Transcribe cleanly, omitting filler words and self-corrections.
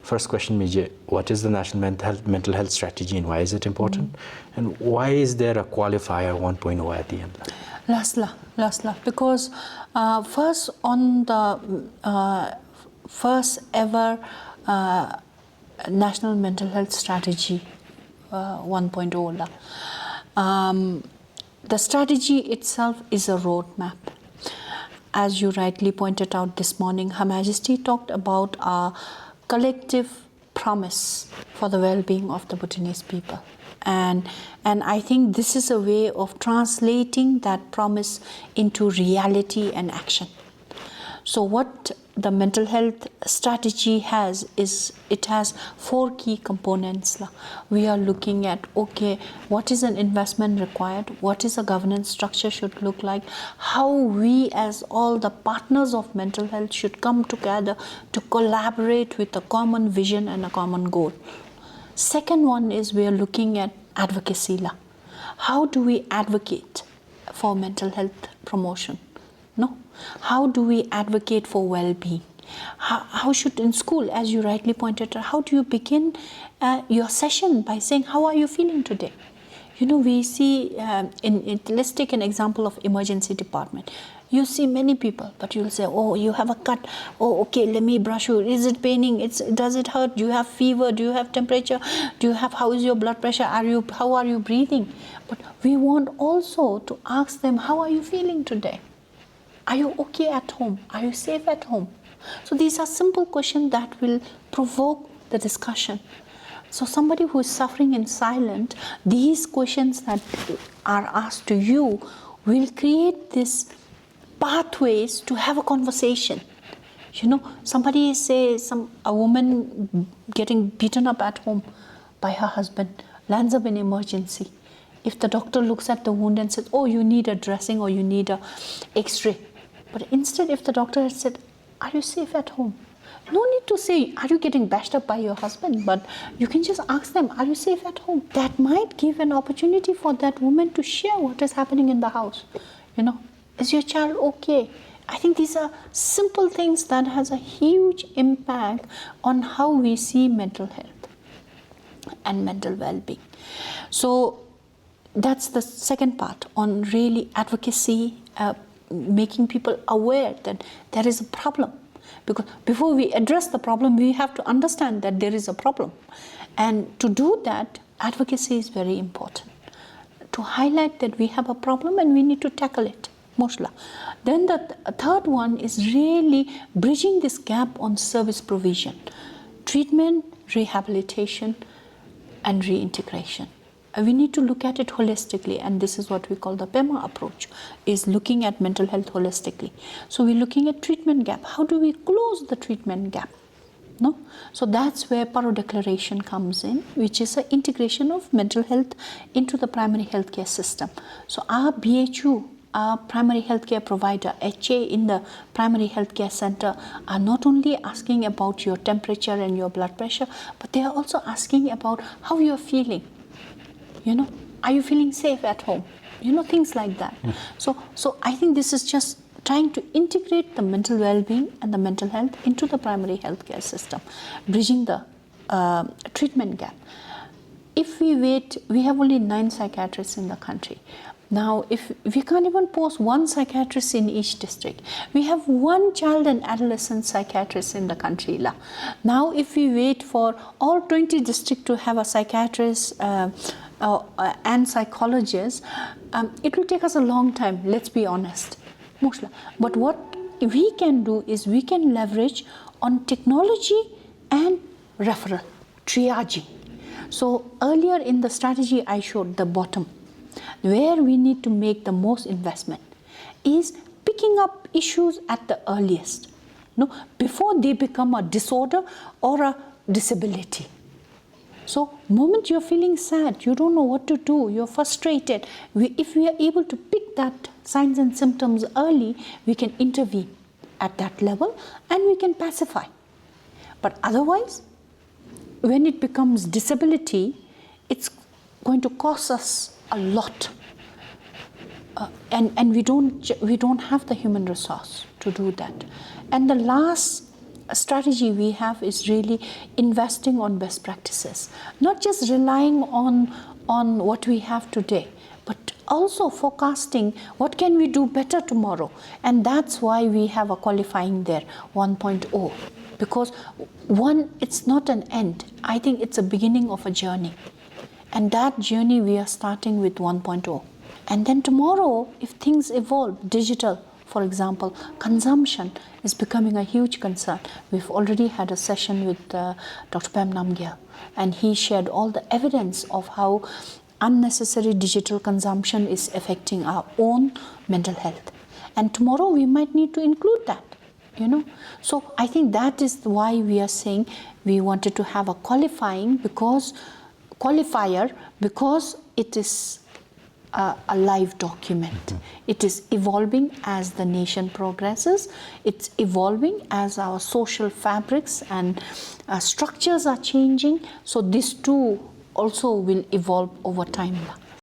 first question Mijay, what is the national mental health strategy and why is it important? And why is there a qualifier 1.0 at the end? Lasla, because first on the first ever national mental health strategy 1.0 the strategy itself is a roadmap. As you rightly pointed out this morning, Her Majesty talked about our collective promise for the well-being of the Bhutanese people. And I think this is a way of translating that promise into reality and action. So what the mental health strategy has is, it has 4 key components. We are looking at, okay, what is an investment required? What is a governance structure should look like? How we as all the partners of mental health should come together to collaborate with a common vision and a common goal. Second one is we are looking at advocacy. How do we advocate for mental health promotion? No. How do we advocate for well-being? How should in school, as you rightly pointed out, how do you begin your session by saying, how are you feeling today? You know, we see, let's take an example of emergency department. You see many people, but you'll say, oh, you have a cut. Oh, okay, let me brush you. Is it paining? Does it hurt? Do you have fever? Do you have temperature? How is your blood pressure? How are you breathing? But we want also to ask them, how are you feeling today? Are you okay at home? Are you safe at home? So these are simple questions that will provoke the discussion. So somebody who is suffering in silence, these questions that are asked to you will create these pathways to have a conversation. You know, somebody says, a woman getting beaten up at home by her husband, lands up in emergency. If the doctor looks at the wound and says, oh, you need a dressing or you need a x-ray. But instead, if the doctor had said, are you safe at home? No need to say, are you getting bashed up by your husband? But you can just ask them, are you safe at home? That might give an opportunity for that woman to share what is happening in the house. You know, is your child okay? I think these are simple things that has a huge impact on how we see mental health and mental well-being. So that's the second part on really advocacy, making people aware that there is a problem. Because before we address the problem, we have to understand that there is a problem. And to do that, advocacy is very important. To highlight that we have a problem and we need to tackle it. Moshla. Then the third one is really bridging this gap on service provision. Treatment, rehabilitation, and reintegration. We need to look at it holistically, and this is what we call the PEMA approach, is looking at mental health holistically. So we're looking at treatment gap. How do we close the treatment gap? No? So that's where Paro Declaration comes in, which is an integration of mental health into the primary healthcare system. So our BHU, our primary healthcare provider, HA in the primary healthcare center, are not only asking about your temperature and your blood pressure, but they are also asking about how you're feeling. You know, are you feeling safe at home? You know, things like that. So I think this is just trying to integrate the mental well-being and the mental health into the primary healthcare system, bridging the treatment gap. If we wait, we have only 9 psychiatrists in the country. Now, if we can't even post 1 psychiatrist in each district, we have 1 child and adolescent psychiatrist in the country. Now, if we wait for all 20 districts to have a psychiatrist and psychologist, it will take us a long time, let's be honest. But what we can do is we can leverage on technology and referral, triaging. So earlier in the strategy I showed the bottom, where we need to make the most investment is picking up issues at the earliest, before they become a disorder or a disability. So moment you're feeling sad, you don't know what to do, you're frustrated, if we are able to pick that signs and symptoms early, we can intervene at that level and we can pacify. But otherwise, when it becomes disability, it's going to cost us a lot, and we don't have the human resource to do that. And the last strategy we have is really investing on best practices, not just relying on what we have today, but also forecasting what can we do better tomorrow. And that's why we have a qualifying there, 1.0, because it's not an end. I think it's a beginning of a journey, and that journey we are starting with 1.0. And then tomorrow, if things evolve, digital, for example, consumption is becoming a huge concern. We've already had a session with Dr. Pam Namgyal, and he shared all the evidence of how unnecessary digital consumption is affecting our own mental health. And tomorrow we might need to include that, So I think that is why we are saying we wanted to have a qualifier because it is a live document. It is evolving as the nation progresses. It's evolving as our social fabrics and structures are changing. So this too also will evolve over time.